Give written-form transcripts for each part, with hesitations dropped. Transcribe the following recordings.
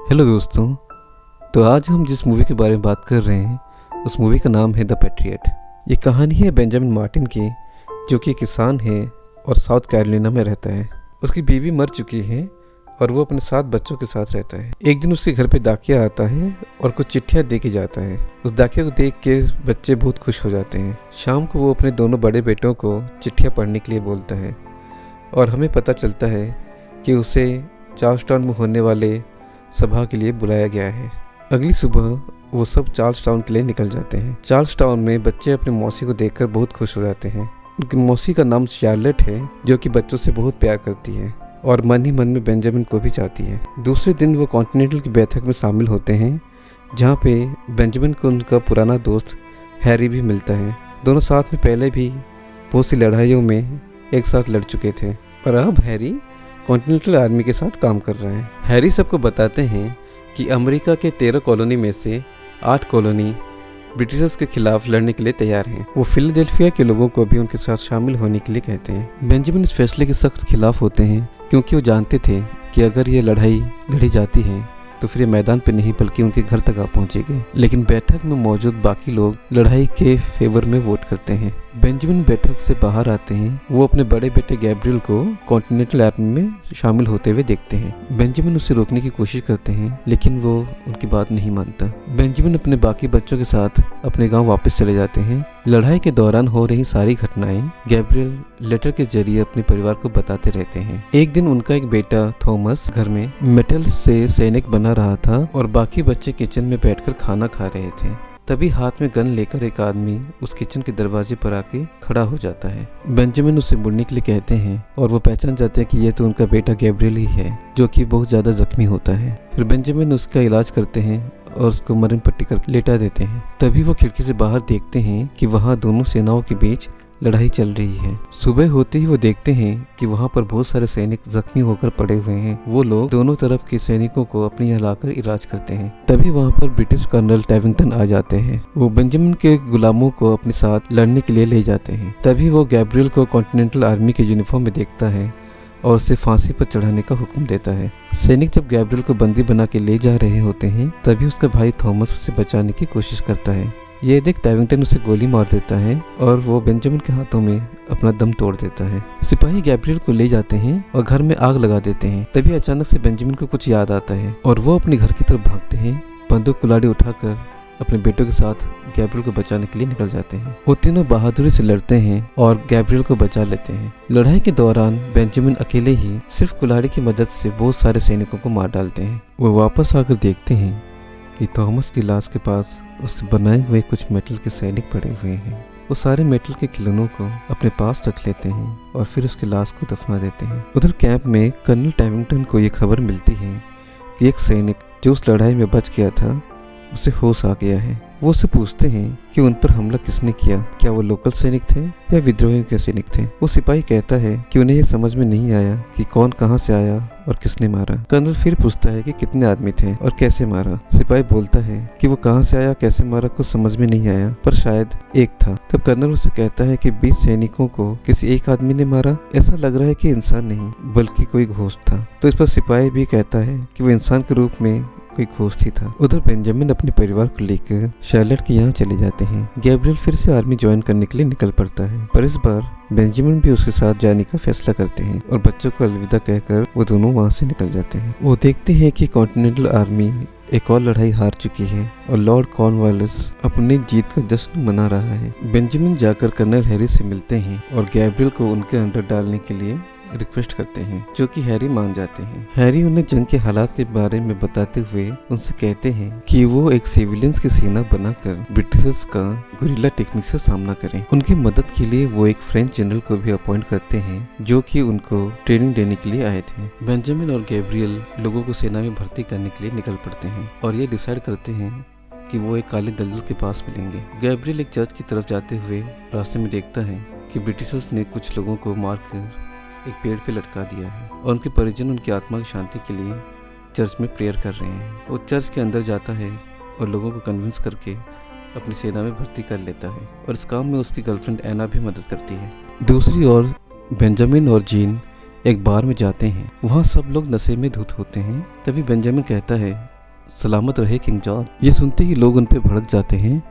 Hello दोस्तों। तो आज हम जिस मूवी के बारे में बात कर रहे हैं उस मूवी का नाम है द पैट्रियट। ये कहानी है बेंजामिन मार्टिन की, जो कि किसान है और साउथ कैरोलिना में रहता है। उसकी बीवी मर चुकी है और वो अपने 7 बच्चों के साथ रहता है। एक दिन उसके घर पे डाकिया आता है और कुछ चिट्ठियाँ दे के जाता है। उस डाकिया को देख के बच्चे बहुत खुश हो जाते हैं। शाम को वो अपने दोनों बड़े बेटों को चिट्ठियाँ पढ़ने के लिए बोलता है और हमें पता चलता है कि उसे चार्ल्स टाउन में होने वाले सभा के लिए बुलाया गया है। अगली सुबह वो सब चार्ल्स टाउन के लिए निकल जाते हैं। चार्ल्स टाउन में बच्चे अपनी मौसी को देखकर बहुत खुश हो जाते हैं। उनकी मौसी का नाम शार्लेट है, जो कि बच्चों से बहुत प्यार करती है और मन ही मन में बेंजामिन को भी चाहती है। दूसरे दिन वो कॉन्टिनेंटल की बैठक में शामिल होते हैं, जहाँ पे बेंजामिन को उनका पुराना दोस्त हैरी भी मिलता है। दोनों साथ में पहले भी बहुत सी लड़ाइयों में एक साथ लड़ चुके थे और अब हैरी कॉन्टिनेंटल आर्मी के साथ काम कर रहा है। हैरी सबको बताते हैं कि अमेरिका के 13 कॉलोनी में से 8 कॉलोनी ब्रिटिशर्स के खिलाफ लड़ने के लिए तैयार हैं। वो फिलाडेल्फिया के लोगों को भी उनके साथ शामिल होने के लिए कहते हैं। बेंजामिन इस फैसले के सख्त खिलाफ होते हैं, क्योंकि वो जानते थे कि अगर ये लड़ाई लड़ी जाती है तो फिर ये मैदान पे नहीं बल्कि उनके घर तक आ पहुंचेगी। लेकिन बैठक में मौजूद बाकी लोग लड़ाई के फेवर में वोट करते हैं। बेंजामिन बैठक से बाहर आते हैं। वो अपने बड़े बेटे गैब्रियल को कॉन्टिनेंटल आर्मी में शामिल होते हुए देखते हैं। बेंजामिन उसे रोकने की कोशिश करते हैं, लेकिन वो उनकी बात नहीं मानता। बेंजामिन अपने बाकी बच्चों के साथ अपने गाँव वापस चले जाते हैं। लड़ाई के दौरान हो रही सारी घटनाएं गैब्रियल लेटर के जरिए अपने परिवार को बताते रहते हैं। एक दिन उनका एक बेटा थॉमस घर में मेटल से सैनिक बना रहा था और बाकी बच्चे किचन में बैठकर खाना खा रहे थे। तभी हाथ में गन लेकर एक आदमी उस किचन के दरवाजे पर आके खड़ा हो जाता है। बेंजामिन उसे मुड़ने के लिए कहते हैं और वो पहचान जाते हैं कि यह तो उनका बेटा गैब्रियल ही है, जो कि बहुत ज्यादा जख्मी होता है। फिर बेंजामिन उसका इलाज करते हैं और उसको मरण पट्टी करके लेटा देते हैं। तभी वो खिड़की से बाहर देखते हैं कि वहाँ दोनों सेनाओं के बीच लड़ाई चल रही है। सुबह होते ही वो देखते हैं कि वहाँ पर बहुत सारे सैनिक जख्मी होकर पड़े हुए हैं। वो लोग दोनों तरफ के सैनिकों को अपने यहाँ लाकर इलाज करते हैं। तभी वहाँ पर ब्रिटिश कर्नल टैविंगटन आ जाते हैं। वो बेंजामिन के गुलामों को अपने साथ लड़ने के लिए ले जाते हैं। तभी वो गैब्रियल को कॉन्टिनेंटल आर्मी के यूनिफॉर्म में देखता है और उसे फांसी पर चढ़ाने का हुक्म देता है। सैनिक जब गैब्रियल को बंदी बना के ले जा रहे होते हैं, तभी उसका भाई थॉमस उसे बचाने की कोशिश करता है। ये देख टैविंगटन उसे गोली मार देता है और वो बेंजामिन के हाथों में अपना दम तोड़ देता है। सिपाही गैब्रियल को ले जाते हैं और घर में आग लगा देते हैं। तभी अचानक से बेंजामिन को कुछ याद आता है और वो अपने घर की तरफ भागते हैं। बंदूक कुल्हाड़ी उठाकर अपने बेटों के साथ गैब्रियल को बचाने के लिए निकल जाते हैं। वो तीनों बहादुरी से लड़ते हैं और गैब्रियल को बचा लेते हैं। लड़ाई के दौरान बेंजामिन अकेले ही सिर्फ कुल्हाड़ी की मदद से बहुत सारे सैनिकों को मार डालते हैं। वो वापस आकर देखते हैं कि थॉमस की लाश के पास उसके बनाए हुए कुछ मेटल के सैनिक पड़े हुए हैं। वो सारे मेटल के खिलौनों को अपने पास रख लेते हैं और फिर उसकी लाश को दफना देते हैं। उधर कैंप में कर्नल टैविंगटन को ये खबर मिलती है कि एक सैनिक जो उस लड़ाई में बच गया था उसे होश आ गया है। वो उससे पूछते हैं कि उन पर हमला किसने किया, क्या वो लोकल सैनिक थे या विद्रोहियों के सैनिक थे। वो सिपाही कहता है कि उन्हें ये समझ में नहीं आया कि कौन कहां से आया और किसने मारा। कर्नल फिर पूछता है कि कितने आदमी थे और कैसे मारा। सिपाही बोलता है कि वो कहां से आया कैसे मारा कुछ समझ में नहीं आया, पर शायद एक था। तब कर्नल उससे कहता है कि 20 सैनिकों को किसी एक आदमी ने मारा। ऐसा लग रहा है कि इंसान नहीं बल्कि कोई घोस्ट था। तो इस पर सिपाही भी कहता है कि वो इंसान के रूप में कोई घोस्ट ही था। उधर बेंजामिन अपने परिवार को लेकर शार्लेट के यहाँ चले जाते हैं। गैब्रियल फिर से आर्मी ज्वाइन करने के लिए निकल पड़ता है, पर इस बार बेंजामिन भी उसके साथ जाने का फैसला करते हैं और बच्चों को अलविदा कहकर वो दोनों वहाँ से निकल जाते हैं। वो देखते हैं कि कॉन्टिनेंटल आर्मी एक और लड़ाई हार चुकी है और लॉर्ड कॉर्नवालिस अपनी जीत का जश्न मना रहा है। बेंजामिन जाकर कर्नल हैरी से मिलते हैं और गैब्रियल को उनके अंडर डालने के लिए रिक्वेस्ट करते हैं, जो कि हैरी मान जाते हैं। हैरी उन्हें जंग के हालात के बारे में बताते हुए उनसे कहते हैं कि वो एक सिविलियंस की सेना बनाकर ब्रिटिशर्स का गुरिल्ला टेक्निक से सामना करें। उनकी मदद के लिए वो एक फ्रेंच जनरल को भी अपॉइंट करते हैं, जो कि उनको ट्रेनिंग देने के लिए आए थे। बेंजामिन और गैब्रियल लोगों को सेना में भर्ती करने के लिए निकल पड़ते हैं और ये डिसाइड करते हैं कि वो एक काले दलदल के पास मिलेंगे। गैब्रियल एक चर्च की तरफ जाते हुए रास्ते में देखता है कि ब्रिटिशर्स ने कुछ लोगों को मारकर एक पेड़ पे लटका दिया है और उनके परिजन उनकी आत्मा की शांति के लिए चर्च में प्रेयर कर रहे हैं। वो चर्च के अंदर जाता है और लोगों को कन्विंस करके अपनी सेना में भर्ती कर लेता है और इस काम में उसकी गर्लफ्रेंड एना भी मदद करती है। दूसरी ओर बेंजामिन और जीन एक बार में जाते हैं। वहाँ सब लोग नशे में धुत होते हैं। तभी बेंजामिन कहता है सलामत रहे किंग जॉर्ज। ये सुनते ही लोग उन पे भड़क जाते हैं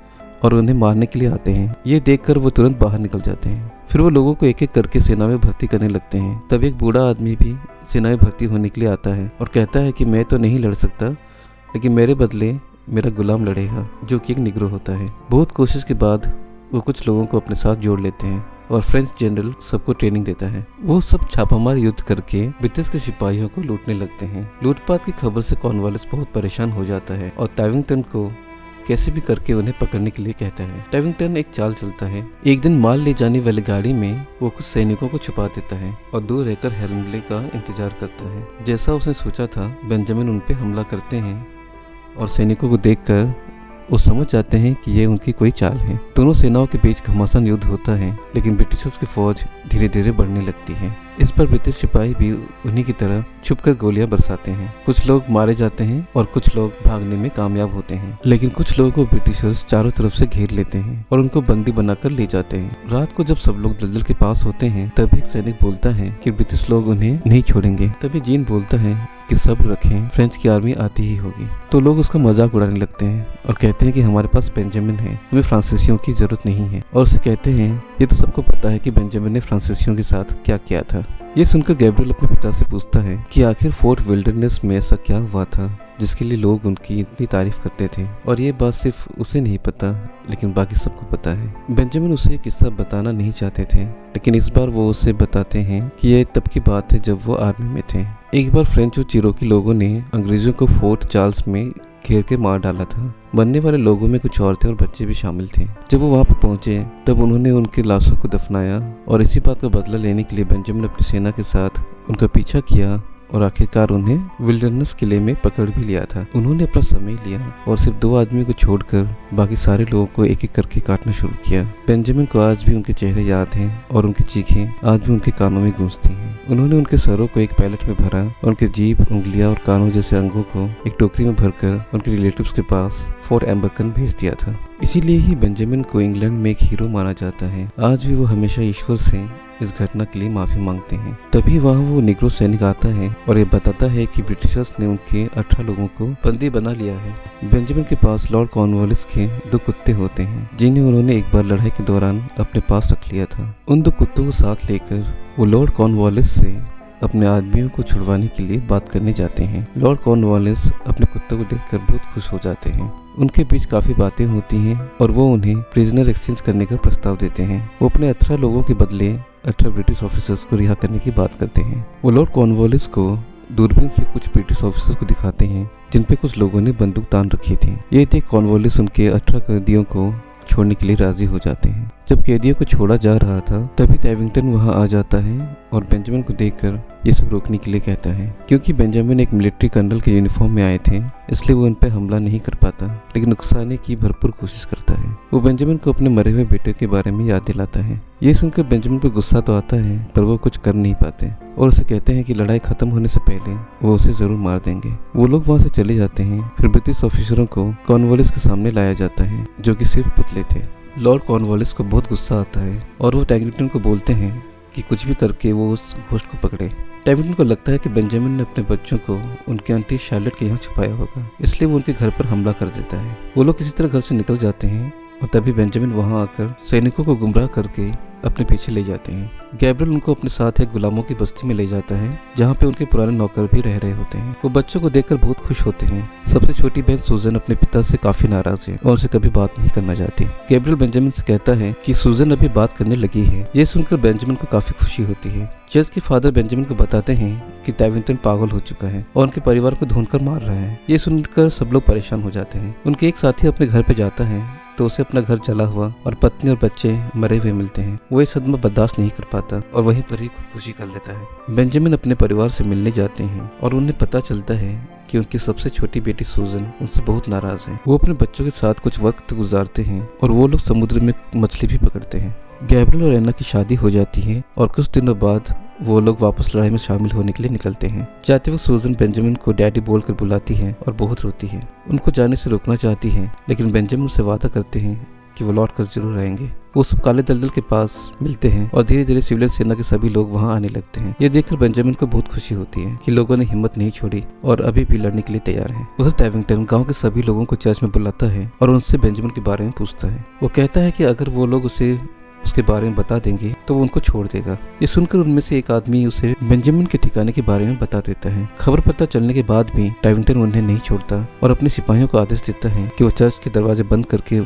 और उन्हें मारने के लिए आते हैं। ये देखकर वो तुरंत बाहर निकल जाते हैं। फिर वो लोगों को एक एक करके सेना में भर्ती करने लगते हैं। तब एक बूढ़ा आदमी भी सेना में भर्ती होने के लिए आता है और कहता है कि मैं तो नहीं लड़ सकता, लेकिन मेरे बदले मेरा गुलाम लड़ेगा, जो कि एक निग्रो होता है। बहुत कोशिश के बाद वो कुछ लोगों को अपने साथ जोड़ लेते हैं और फ्रेंच जनरल सबको ट्रेनिंग देता है। वो सब छापामार युद्ध करके ब्रिटिश के सिपाहियों को लूटने लगते हैं। लूटपाट की खबर से कॉर्नवालिस बहुत परेशान हो जाता है और टैविंगटन को कैसे भी करके उन्हें पकड़ने के लिए कहता है। टैविंगटन एक चाल चलता है। एक दिन माल ले जाने वाली गाड़ी में वो कुछ सैनिकों को छुपा देता है और दूर रहकर हेलमले का इंतजार करता है। जैसा उसने सोचा था, बेंजामिन उन पे हमला करते हैं और सैनिकों को देखकर वो समझ जाते हैं कि ये उनकी कोई चाल है। दोनों सेनाओं के बीच घमासान युद्ध होता है, लेकिन ब्रिटिशर्स की फौज धीरे धीरे बढ़ने लगती है। इस पर ब्रिटिश सिपाही भी उन्हीं की तरह छुपकर गोलियां बरसाते हैं। कुछ लोग मारे जाते हैं और कुछ लोग भागने में कामयाब होते हैं, लेकिन कुछ लोगों को ब्रिटिशर्स चारों तरफ से घेर लेते हैं और उनको बंदी बनाकर ले जाते हैं। रात को जब सब लोग दलदल के पास होते हैं, तभी एक सैनिक बोलता है कि ब्रिटिश लोग उन्हें नहीं छोड़ेंगे। तभी जीन बोलता है कि सब्र रखें, फ्रेंच की आर्मी आती ही होगी। तो लोग उसका मजाक उड़ाने लगते हैं और कहते हैं कि हमारे पास बेंजामिन है, हमें फ्रांसीसियों की जरूरत नहीं है। और उसे कहते हैं ये तो सबको पता है कि बेंजामिन ने फ्रांसीसियों के साथ क्या किया था। ये सुनकर गैब्रियल अपने पिता से पूछता है कि आखिर फोर्ट विल्डरनेस में ऐसा क्या हुआ था जिसके लिए लोग उनकी इतनी तारीफ करते थे। और ये बात सिर्फ उसे नहीं पता, लेकिन बाकी सबको पता है। बेंजामिन उसे ये किस्सा बताना नहीं चाहते थे, लेकिन इस बार वो उसे बताते हैं कि ये तब की बात है जब वो आर्मी में थे। एक बार फ्रेंच और चिरोकी लोगों ने अंग्रेजों को फोर्ट चार्ल्स में घेर के मार डाला था। मरने वाले लोगों में कुछ औरतें और बच्चे भी शामिल थे। जब वो वहां पर पहुंचे, तब उन्होंने उनके लाशों को दफनाया और इसी बात का बदला लेने के लिए बेंजामिन अपनी सेना के साथ उनका पीछा किया और आखिरकार उन्हें विल्डरनेस किले में पकड़ भी लिया था। उन्होंने अपना समय लिया और सिर्फ 2 आदमियों को छोड़कर बाकी सारे लोगों को एक एक करके काटना शुरू किया। बेंजामिन को आज भी उनके चेहरे याद हैं और उनकी चीखें आज भी उनके कानों में गूंजती हैं। उन्होंने उनके सरों को एक पैलेट में भरा और उनके जीभ, उंगलियां और कानों जैसे अंगों को एक टोकरी में भरकर उनके रिलेटिव्स के पास फोर्ट एम्बर्कन भेज दिया था। इसीलिए ही बेंजामिन को इंग्लैंड में एक हीरो माना जाता है। आज भी वो हमेशा ईश्वर से इस घटना के लिए माफी मांगते हैं। तभी वहाँ वो निग्रो सैनिक आता है और ये बताता है कि ब्रिटिशर्स ने उनके 18 लोगों को बंदी बना लिया है। बेंजामिन के पास लॉर्ड कॉर्नवालिस के 2 कुत्ते होते हैं, जिन्हें उन्होंने एक बार लड़ाई के दौरान अपने पास रख लिया था। उन 2 कुत्तों को साथ लेकर वो लॉर्ड कॉर्नवालिस से अपने आदमियों को छुड़वाने के लिए बात करने जाते हैं। लॉर्ड कॉर्नवालिस अपने कुत्तों को देखकर बहुत खुश हो जाते हैं। उनके बीच काफी बातें होती हैं और वो उन्हें प्रिजनर एक्सचेंज करने का प्रस्ताव देते हैं। वो अपने 18 लोगों के बदले 18 ब्रिटिश ऑफिसर्स को रिहा करने की बात करते हैं। वो लॉर्ड कॉर्नवालिस को दूरबीन से कुछ ब्रिटिश ऑफिसर्स को दिखाते हैं जिन पे कुछ लोगों ने बंदूक तान रखी थी। ये देख कॉर्नवालिस उनके 18 कैदियों को छोड़ने के लिए राजी हो जाते हैं। जब कैदियों को छोड़ा जा रहा था, तभी टैविंगटन वहां आ जाता है और बेंजामिन को देखकर ये सब रोकने के लिए कहता है। क्योंकि बेंजामिन एक मिलिट्री कर्नल के यूनिफॉर्म में आए थे, इसलिए वो उन पर हमला नहीं कर पाता, लेकिन उकसाने की भरपूर कोशिश करता है। वो बेंजामिन को अपने मरे हुए बेटे के बारे में याद दिलाता है। ये सुनकर बेंजामिन को गुस्सा तो आता है, पर वो कुछ कर नहीं पाते और उसे कहते हैं कि लड़ाई खत्म होने से पहले वो उसे जरूर मार देंगे। वो लोग वहाँ से चले जाते हैं। फिर ब्रिटिश ऑफिसरों को कॉर्नवालिस के सामने लाया जाता है, जो कि सिर्फ पुतले थे। लॉर्ड कॉर्नवालिस को बहुत गुस्सा आता है और वो टैविंगटन को बोलते हैं कि कुछ भी करके वो उस घोस्ट को पकड़े। टैविंगटन को लगता है कि बेंजामिन ने अपने बच्चों को उनके आंटी शार्लेट के यहाँ छुपाया होगा, इसलिए वो उनके घर पर हमला कर देता है। वो लोग किसी तरह घर से निकल जाते हैं और तभी बेंजामिन वहां आकर सैनिकों को गुमराह करके अपने पीछे ले जाते हैं। गैब्रियल उनको अपने साथ एक गुलामों की बस्ती में ले जाता है, जहाँ पे उनके पुराने नौकर भी रह रहे होते हैं। वो बच्चों को देखकर बहुत खुश होते हैं। सबसे छोटी बहन सूजन अपने पिता से काफी नाराज है और उसे कभी बात नहीं करना चाहती। गैब्रियल बेंजामिन से कहता है कि सूजन अभी बात करने लगी है। ये सुनकर बेंजामिन को काफी खुशी होती है। चर्च के फादर बेंजामिन को बताते हैं कि टैविंगटन पागल हो चुका है और उनके परिवार को ढूंढकर मार रहा है। ये सुनकर सब लोग परेशान हो जाते हैं। उनके एक साथी अपने घर पे जाता है तो उसे अपना घर जला हुआ और पत्नी और बच्चे मरे हुए मिलते हैं। वो ये सदमा बर्दाश्त नहीं कर पाता और वहीं पर ही खुदकुशी कर लेता है। बेंजामिन अपने परिवार से मिलने जाते हैं और उन्हें पता चलता है कि उनकी सबसे छोटी बेटी सूजन उनसे बहुत नाराज है। वो अपने बच्चों के साथ कुछ वक्त गुजारते हैं और वो लोग समुद्र में मछली भी पकड़ते हैं। गैब्रियल और एना की शादी हो जाती है और कुछ दिनों बाद वो लोग वापस लड़ाई में शामिल होने के लिए निकलते हैं। जाते वक्त सूजन बेंजामिन को डैडी बोलकर बुलाती है और बहुत रोती है। उनको जाने से रोकना चाहती है, लेकिन बेंजामिन उनसे वादा करते हैं कि वो लौट कर जरूर आएंगे। वो सब काले दलदल के पास मिलते हैं और धीरे धीरे सिविलियन सेना के सभी लोग वहाँ आने लगते हैं। ये देखकर बेंजामिन को बहुत खुशी होती है कि लोगों ने हिम्मत नहीं छोड़ी और अभी भी लड़ने के लिए तैयार हैं। उधर टैविंगटन गांव के सभी लोगों को चर्च में बुलाता है और उनसे बेंजामिन के बारे में पूछता है। वो कहता है कि अगर वो लोग उसे उसके बारे में बता देंगे तो वो उनको छोड़ देगा। ये सुनकर उनमें से एक आदमी उसे बेंजामिन के ठिकाने के बारे में बता देता है। खबर पता चलने के बाद भी टैविंगटन उन्हें नहीं छोड़ता और अपने सिपाहियों को आदेश देता है कि वो चर्च के दरवाजे बंद करके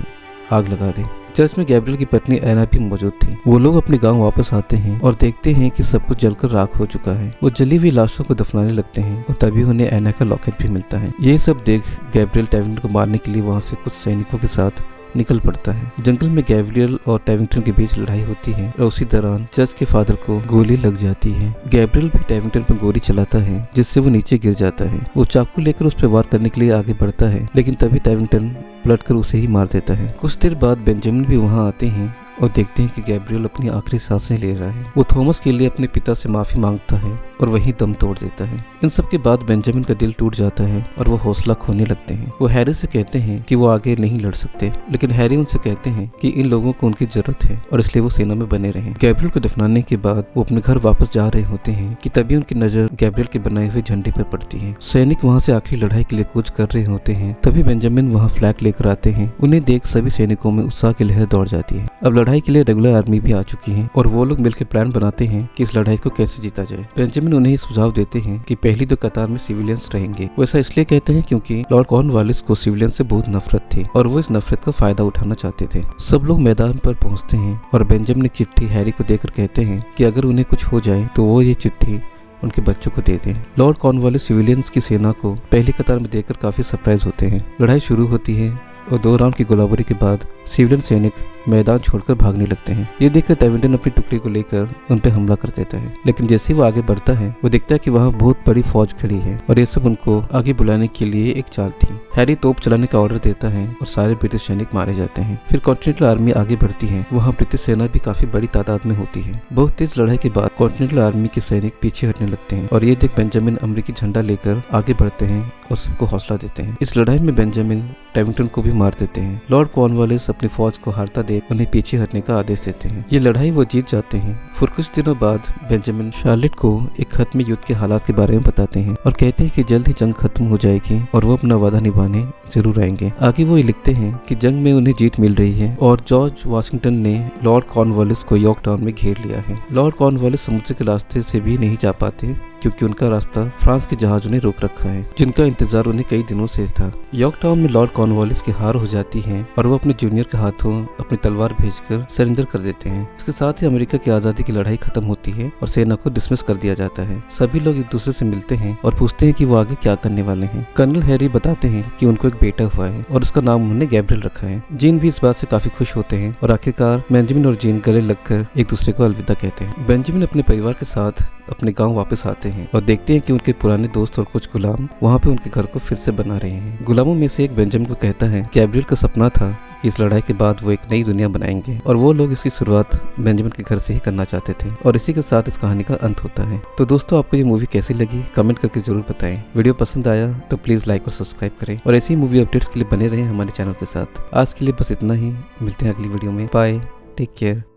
आग लगा दे। चर्च में गैब्रियल की पत्नी एना भी मौजूद थी। वो लोग अपने गांव वापस आते हैं और देखते हैं कि सब कुछ जलकर राख हो चुका है। वो जली हुई लाशों को दफनाने लगते हैं और तभी उन्हें एना का लॉकेट भी मिलता है। ये सब देख गैब्रियल टैविंगटन को मारने के लिए वहाँ से कुछ सैनिकों के साथ निकल पड़ता है। जंगल में गैब्रियल और टैविंगटन के बीच लड़ाई होती है और उसी दौरान चर्च के फादर को गोली लग जाती है। गैब्रियल भी टैविंगटन पर गोली चलाता है जिससे वो नीचे गिर जाता है। वो चाकू लेकर उस पर वार करने के लिए आगे बढ़ता है लेकिन तभी टैविंगटन पलटकर उसे ही मार देता है। कुछ देर बाद बेंजामिन भी वहाँ आते हैं और देखते हैं कि गैब्रियल अपनी आखिरी सांसें ले रहा है। वो थॉमस के लिए अपने पिता से माफी मांगता है और वहीं दम तोड़ देता है। इन सब के बाद बेंजामिन का दिल टूट जाता है और वो हौसला खोने लगते हैं। वो हैरी से कहते हैं कि वो आगे नहीं लड़ सकते, लेकिन हैरी उनसे कहते हैं कि इन लोगों को उनकी जरूरत है और इसलिए वो सेना में बने रहें। गैब्रियल को दफनाने के बाद वो अपने घर वापस जा रहे होते हैं कि तभी उनकी नजर गैब्रियल के बनाए हुए झंडे पर पड़ती है। सैनिक वहाँ से आखिरी लड़ाई के लिए कूच कर रहे होते हैं। तभी बेंजामिन वहाँ फ्लैग लेकर आते हैं। उन्हें देख सभी सैनिकों में उत्साह की लहर दौड़ जाती है। अब लड़ाई के लिए रेगुलर आर्मी भी आ चुकी है और वो लोग मिलकर प्लान बनाते हैं कि इस लड़ाई को कैसे जीता जाए। बेंजामिन उन्हें सुझाव देते हैं कि पहली दो कतार में सिविलियंस रहेंगे। वो ऐसा इसलिए कहते हैं क्योंकि लॉर्ड कॉर्नवालिस को सिविलियंस से बहुत नफरत थी और वो इस नफरत का फायदा उठाना चाहते थे। सब लोग मैदान पर पहुंचते हैं और बेंजामिन एक चिट्ठी हैरी को देकर कहते हैं कि अगर उन्हें कुछ हो जाए तो वो ये चिट्ठी उनके बच्चों को दे दें। लॉर्ड कॉर्नवालिस सिविलियंस की सेना को पहली कतार में देखकर काफी सरप्राइज होते हैं। लड़ाई शुरू होती है और 2 राउंड की गोलाबारी के बाद सिविलियन सैनिक मैदान छोड़कर भागने लगते हैं। ये देखकर टैविंगटन अपनी टुकड़ी को लेकर उन पर हमला कर देता है, लेकिन जैसे ही वो आगे बढ़ता है वो देखता है कि वहाँ बहुत बड़ी फौज खड़ी है और ये सब उनको आगे बुलाने के लिए एक चाल थी। हैरी तोप चलाने का ऑर्डर देता है और सारे ब्रिटिश सैनिक मारे जाते हैं। फिर कॉन्टिनेंटल आर्मी आगे बढ़ती है। वहाँ ब्रिटिश सेना भी काफी बड़ी तादाद में होती है। बहुत तेज लड़ाई के बाद कॉन्टिनेंटल आर्मी के सैनिक पीछे हटने लगते हैं और ये देख बेंजामिन अमेरिकी झंडा लेकर आगे बढ़ते हैं और सबको हौसला देते हैं। इस लड़ाई में बेंजामिन टैविंगटन को भी मार देते हैं। लॉर्ड कॉर्नवालिस अपनी फौज को हारता देख उन्हें पीछे हटने का आदेश देते हैं। ये लड़ाई वो जीत जाते हैं। फिर कुछ दिनों बाद बेंजामिन शार्लेट को एक खत में युद्ध के हालात के बारे में बताते हैं और कहते हैं कि जल्द ही जंग खत्म हो जाएगी और वो अपना वादा निभाने जरूर आएंगे। आगे वो ये लिखते हैं कि जंग में उन्हें जीत मिल रही है और जॉर्ज वाशिंगटन ने लॉर्ड कॉर्नवालिस को यॉर्कटाउन में घेर लिया है। लॉर्ड कॉर्नवालिस समुद्र के रास्ते से भी नहीं जा पाते क्योंकि उनका रास्ता फ्रांस के जहाजों ने रोक रखा है, जिनका इंतजार उन्हें कई दिनों से था। यॉर्कटाउन में लॉर्ड कॉर्नवालिस की हार हो जाती है और वो अपने जूनियर के हाथों अपनी तलवार भेजकर सरेंडर कर देते हैं। इसके साथ ही अमेरिका की आजादी की लड़ाई खत्म होती है और सेना को डिसमिस कर दिया जाता है। सभी लोग एक दूसरे से मिलते हैं और पूछते हैं कि वो आगे क्या करने वाले हैं। कर्नल हैरी बताते हैं कि उनको एक बेटा हुआ है और उसका नाम उन्होंने गैब्रियल रखा है। जीन भी इस बात से काफी खुश होते हैं और आखिरकार बेंजामिन और जीन गले लगकर एक दूसरे को अलविदा कहते हैं। बेंजामिन अपने परिवार के साथ अपने गांव वापस आते हैं और देखते हैं कि उनके पुराने दोस्त और कुछ गुलाम वहां पे उनके घर को फिर से बना रहे हैं। गुलामों में से एक बेंजामिन को कहता है कि गैब्रियल का सपना था कि इस लड़ाई के बाद वो एक नई दुनिया बनाएंगे और वो लोग इसकी शुरुआत बेंजामिन के घर से ही करना चाहते थे। और इसी के साथ इस कहानी का अंत होता है। तो दोस्तों, आपको ये मूवी कैसी लगी कमेंट करके जरूर बताएं। वीडियो पसंद आया तो प्लीज लाइक और सब्सक्राइब करें और ऐसी मूवी अपडेट्स के लिए बने रहें हमारे चैनल के साथ। आज के लिए बस इतना ही, मिलते हैं अगली वीडियो में। Bye, take care.